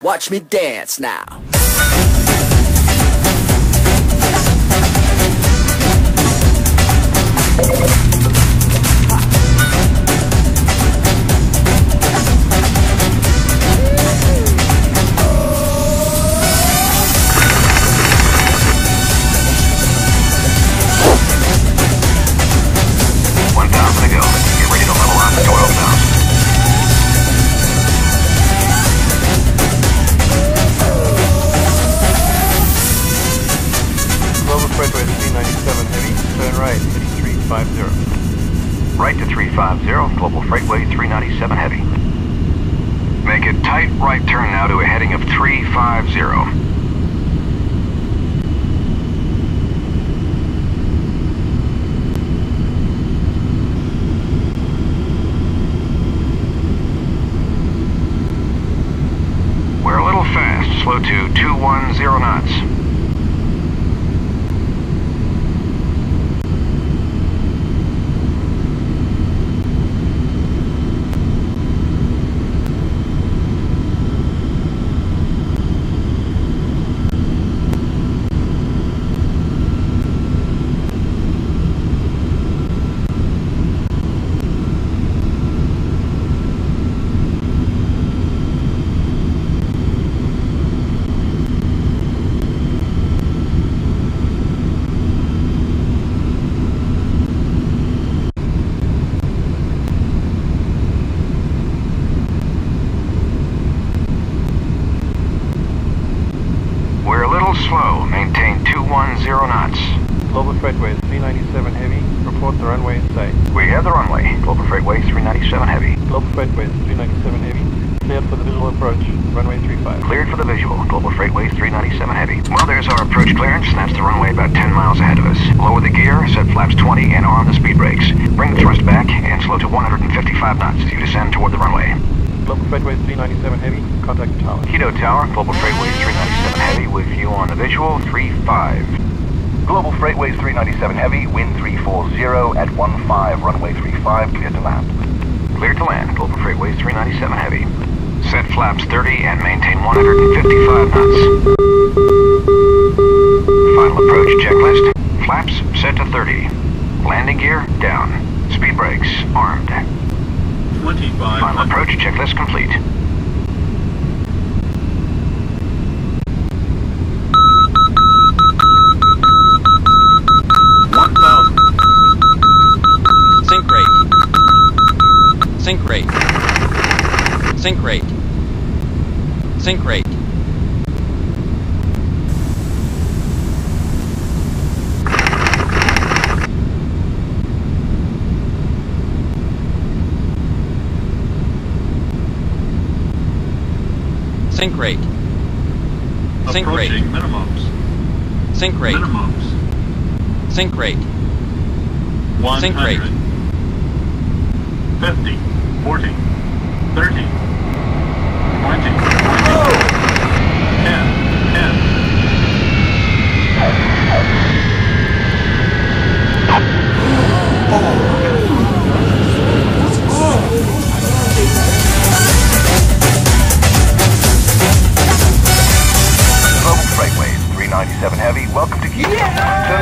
Watch me dance now. Right to 350, Global Freightway 397 Heavy. Make a tight right turn now to a heading of 350. We're a little fast, slow to 210 knots. Slow, maintain 210 knots. Global Freightway 397 Heavy, report the runway in sight. We have the runway, Global Freightway 397 Heavy. Global Freightway 397 Heavy, cleared for the visual approach, runway 35. Cleared for the visual, Global Freightway 397 Heavy. Well, there's our approach clearance, and that's the runway about 10 miles ahead of us. Lower the gear, set flaps 20, and arm the speed brakes. Bring the thrust back, and slow to 155 knots as you descend toward the runway. Global Freightway 397 Heavy, contact the tower. Kito Tower, Global Freightway 397 Heavy with you on the visual, 35. Global Freightway 397 Heavy, wind 340 at 15, runway 35, clear to land. Clear to land, Global Freightway 397 Heavy. Set flaps 30 and maintain 155 knots. Final approach checklist. Flaps set to 30. Landing gear down. Speed brakes armed. 25. Final approach checklist complete. Sync rate. Sync rate. Sync rate. Sync rate. Sync rate. Sync rate. Approaching minimums. Sync rate. Minimums. Sync rate. 100. Sync rate. 50. 40. 30. 20. 20. 97 Heavy, welcome to Kito. Turn